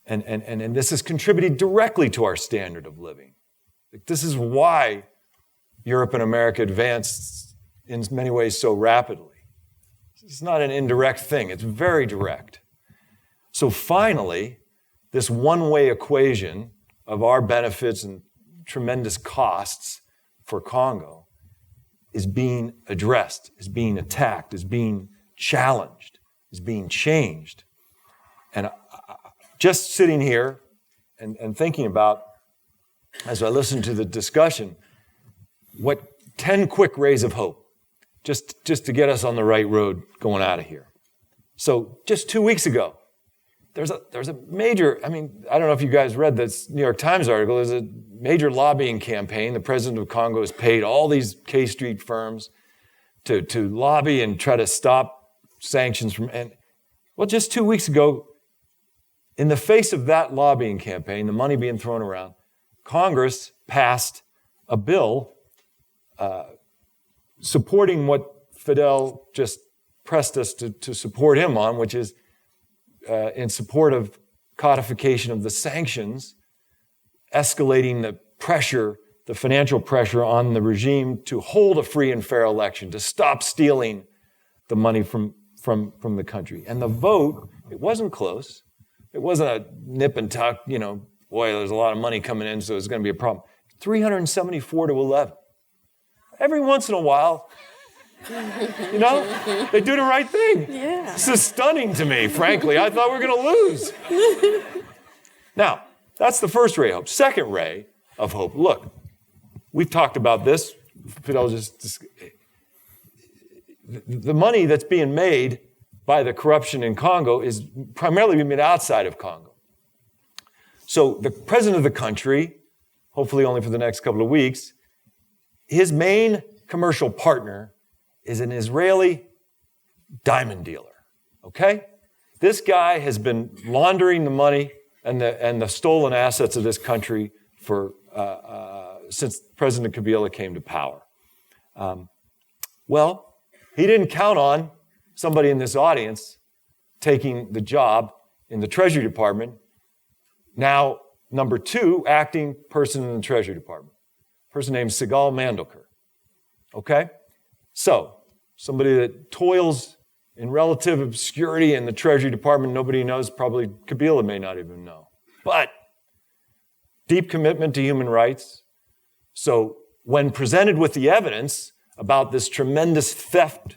Speaker 2: And this has contributed directly to our standard of living. This is why Europe and America advanced in many ways so rapidly. It's not an indirect thing, it's very direct. So finally, this one-way equation of our benefits and tremendous costs for Congo is being addressed, is being attacked, is being challenged, is being changed. And just sitting here and thinking about, as I listened to the discussion, what 10 quick rays of hope, just to get us on the right road going out of here. So just 2 weeks ago, there's a major, I don't know if you guys read this New York Times article, there's a major lobbying campaign. The president of Congo has paid all these K Street firms to lobby and try to stop sanctions from, just 2 weeks ago, in the face of that lobbying campaign, the money being thrown around, Congress passed a bill supporting what Fidel just pressed us to support him on, which is in support of codification of the sanctions, escalating the pressure, the financial pressure on the regime to hold a free and fair election, to stop stealing the money from the country. And the vote, it wasn't close. It wasn't a nip and tuck, boy, there's a lot of money coming in, so it's going to be a problem. 374-11. Every once in a while, they do the right thing.
Speaker 3: Yeah.
Speaker 2: This is stunning to me, frankly. I thought we were going to lose. Now, that's the first ray of hope. Second ray of hope. Look, we've talked about this. Fidel the money that's being made by the corruption in Congo is primarily being made outside of Congo. So the president of the country, hopefully only for the next couple of weeks, his main commercial partner is an Israeli diamond dealer, okay? This guy has been laundering the money and the stolen assets of this country for since President Kabila came to power. Well, he didn't count on somebody in this audience taking the job in the Treasury Department. Now, number 2 acting person in the Treasury Department, a person named Sigal Mandelker. Okay? So, somebody that toils in relative obscurity in the Treasury Department, nobody knows, probably Kabila may not even know. But deep commitment to human rights. So when presented with the evidence about this tremendous theft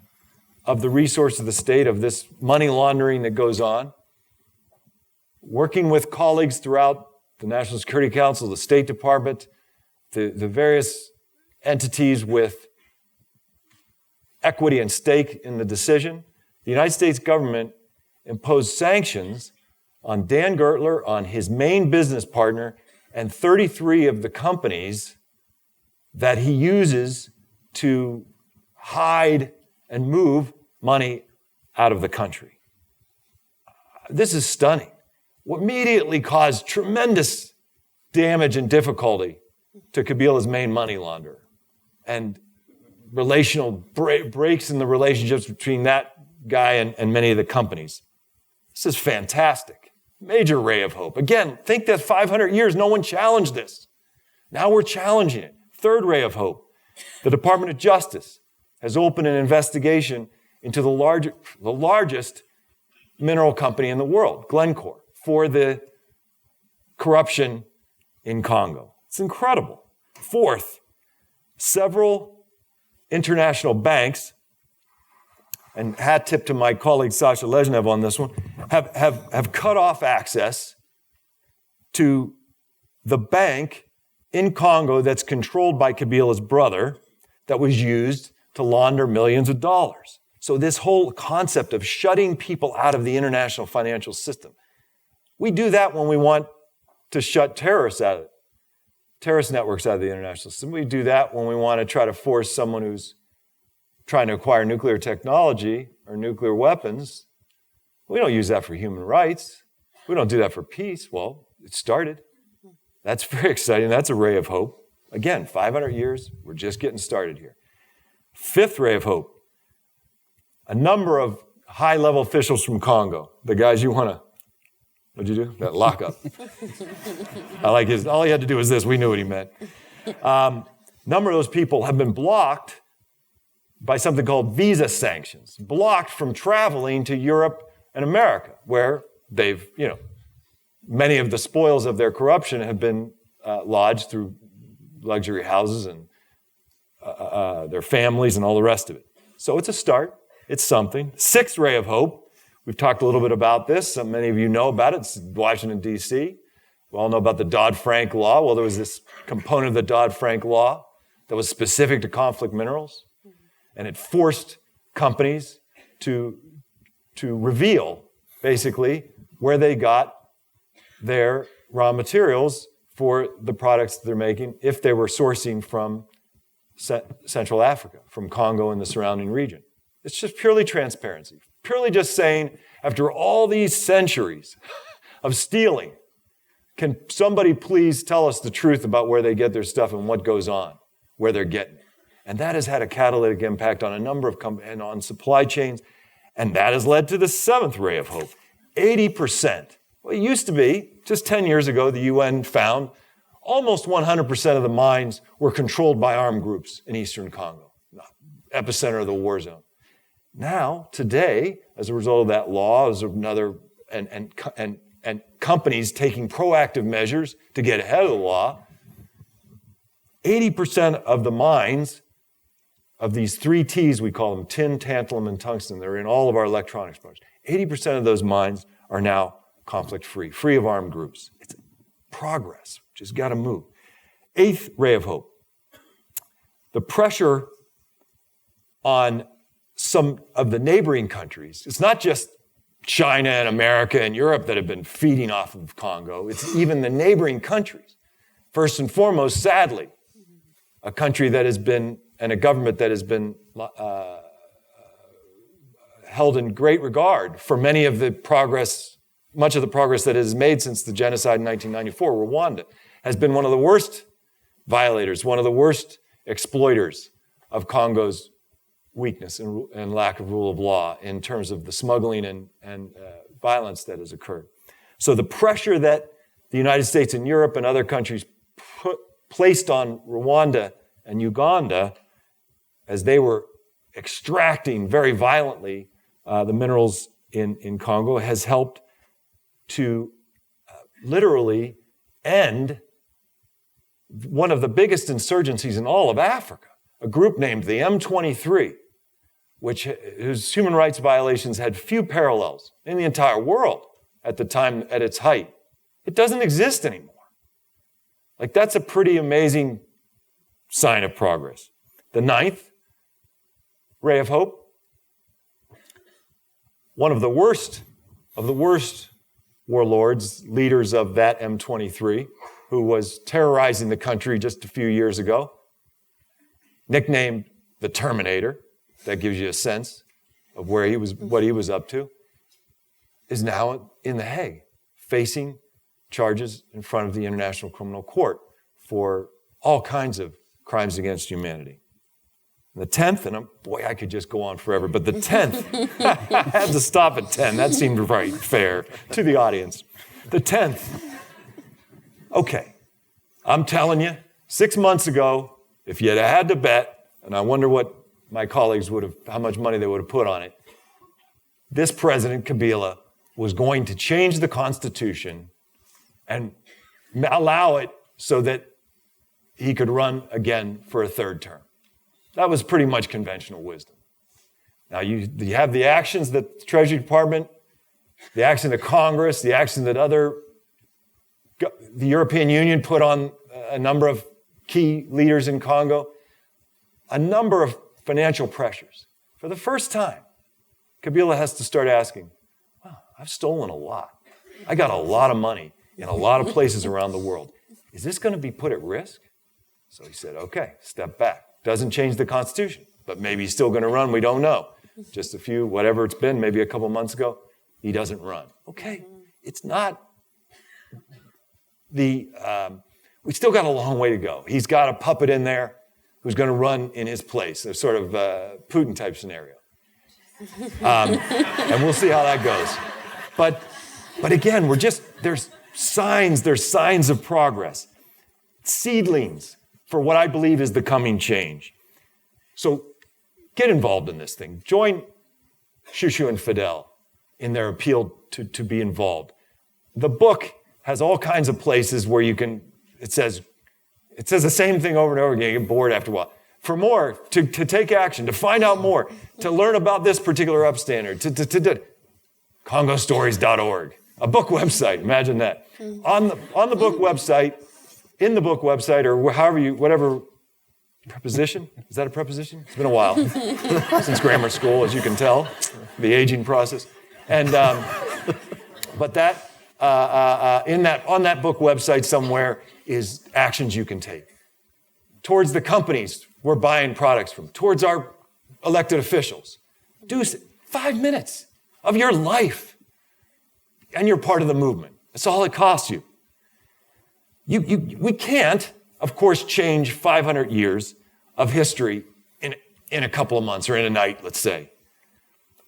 Speaker 2: of the resources of the state, of this money laundering that goes on, working with colleagues throughout the National Security Council, the State Department, the various entities with equity and stake in the decision, the United States government imposed sanctions on Dan Gertler, on his main business partner, and 33 of the companies that he uses to hide and move money out of the country. This is stunning. What immediately caused tremendous damage and difficulty to Kabila's main money launderer, and relational breaks in the relationships between that guy and many of the companies. This is fantastic. Major ray of hope. Again, think that 500 years, no one challenged this. Now we're challenging it. Third ray of hope. The Department of Justice has opened an investigation into the largest mineral company in the world, Glencore, for the corruption in Congo. It's incredible. Fourth, several international banks, and hat tip to my colleague Sasha Lezhnev on this one, have cut off access to the bank in Congo that's controlled by Kabila's brother that was used to launder millions of dollars. So this whole concept of shutting people out of the international financial system, we do that when we want to shut terrorist networks out of the international system. We do that when we want to try to force someone who's trying to acquire nuclear technology or nuclear weapons. We don't use that for human rights. We don't do that for peace. Well, it started. That's very exciting. That's a ray of hope. Again, 500 years, we're just getting started here. Fifth ray of hope. A number of high-level officials from Congo, the guys you want to, what'd you do? That lockup. I like his, all he had to do was this. We knew what he meant. Number of those people have been blocked by something called visa sanctions, blocked from traveling to Europe and America, where they've, many of the spoils of their corruption have been lodged through luxury houses and their families and all the rest of it. So it's a start. It's something. Sixth ray of hope. We've talked a little bit about this. Many of you know about it. It's Washington, D.C. We all know about the Dodd-Frank law. Well, there was this component of the Dodd-Frank law that was specific to conflict minerals, and it forced companies to reveal, basically, where they got their raw materials for the products that they're making if they were sourcing from Central Africa, from Congo and the surrounding region. It's just purely transparency, purely just saying, after all these centuries of stealing, can somebody please tell us the truth about where they get their stuff and what goes on, where they're getting it? And that has had a catalytic impact on a number of companies and on supply chains, and that has led to the seventh ray of hope. 80%. Well, it used to be, just 10 years ago, the UN found almost 100% of the mines were controlled by armed groups in eastern Congo, epicenter of the war zone. Now, today, as a result of that law, as another, and companies taking proactive measures to get ahead of the law, 80% of the mines of these 3 T's, we call them, tin, tantalum, and tungsten, they're in all of our electronics parts. 80% of those mines are now conflict-free, free of armed groups. It's progress, just got to move. Eighth ray of hope. The pressure on some of the neighboring countries, it's not just China and America and Europe that have been feeding off of Congo, it's even the neighboring countries. First and foremost, sadly, a country that has been, and a government that has been held in great regard for much of the progress that has made since the genocide in 1994, Rwanda, has been one of the worst violators, one of the worst exploiters of Congo's weakness and lack of rule of law in terms of the smuggling and violence that has occurred. So the pressure that the United States and Europe and other countries placed on Rwanda and Uganda as they were extracting very violently the minerals in Congo has helped to literally end one of the biggest insurgencies in all of Africa, a group named the M23, whose human rights violations had few parallels in the entire world at the time at its height. It doesn't exist anymore. Like, that's a pretty amazing sign of progress. The ninth ray of hope, one of the worst warlords, leaders of that M23, who was terrorizing the country just a few years ago, nicknamed the Terminator, that gives you a sense of what he was up to, is now in The Hague, facing charges in front of the International Criminal Court for all kinds of crimes against humanity. And the 10th, and I could just go on forever, but the 10th, I had to stop at 10. That seemed very fair to the audience. The 10th, okay, I'm telling you, 6 months ago, if you had to bet, and I wonder what my colleagues how much money they would have put on it, this President Kabila was going to change the Constitution and allow it so that he could run again for a third term. That was pretty much conventional wisdom. Now you have the actions that the Treasury Department, the action of Congress, the action that the European Union put on a number of key leaders in Congo, a number of financial pressures. For the first time, Kabila has to start asking, wow, I've stolen a lot. I got a lot of money in a lot of places around the world. Is this going to be put at risk? So he said, okay, step back. Doesn't change the Constitution, but maybe he's still going to run. We don't know. Just a few, whatever it's been, maybe a couple months ago, he doesn't run. Okay, it's not we still got a long way to go. He's got a puppet in there who's going to run in his place, a sort of Putin type scenario. And we'll see how that goes. But again, there's signs of progress. Seedlings for what I believe is the coming change. So get involved in this thing. Join Chouchou and Fidel in their appeal to be involved. The book has all kinds of places where it says the same thing over and over again. You get bored after a while. For more, to take action, to find out more, to learn about this particular upstander, CongoStories.org, a book website, imagine that. On the book website, in the book website, or whatever preposition, is that a preposition? It's been a while since grammar school, as you can tell, the aging process. And, but that, on that book website somewhere is actions you can take. Towards the companies we're buying products from, towards our elected officials. Do 5 minutes of your life, and you're part of the movement. That's all it costs you. We can't, of course, change 500 years of history in a couple of months or in a night, let's say.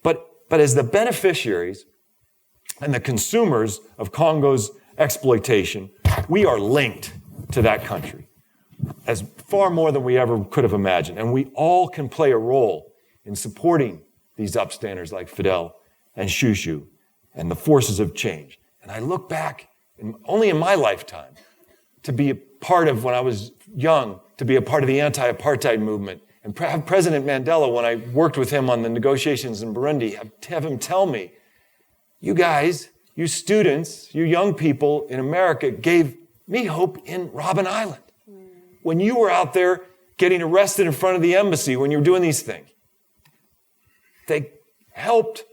Speaker 2: But as the beneficiaries and the consumers of Congo's exploitation, we are linked to that country as far more than we ever could have imagined. And we all can play a role in supporting these upstanders like Fidel and Chouchou and the forces of change. And I look back, only in my lifetime, to be a part of, when I was young, to be a part of the anti-apartheid movement. And have President Mandela, when I worked with him on the negotiations in Burundi, have him tell me, you guys, you students, you young people in America gave me hope in Robben Island. When you were out there getting arrested in front of the embassy, when you were doing these things, they helped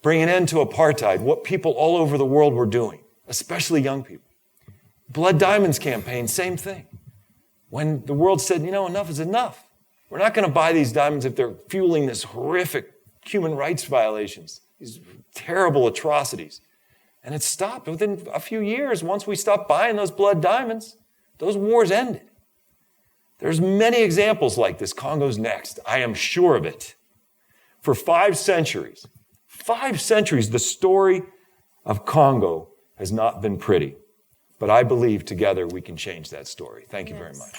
Speaker 2: bring an end to apartheid, what people all over the world were doing, especially young people. Blood Diamonds campaign, same thing. When the world said, enough is enough. We're not going to buy these diamonds if they're fueling this horrific human rights violations, these terrible atrocities. And it stopped within a few years. Once we stopped buying those blood diamonds, those wars ended. There's many examples like this. Congo's next. I am sure of it. For 5 centuries, the story of Congo has not been pretty. But I believe together we can change that story. Thank you very much.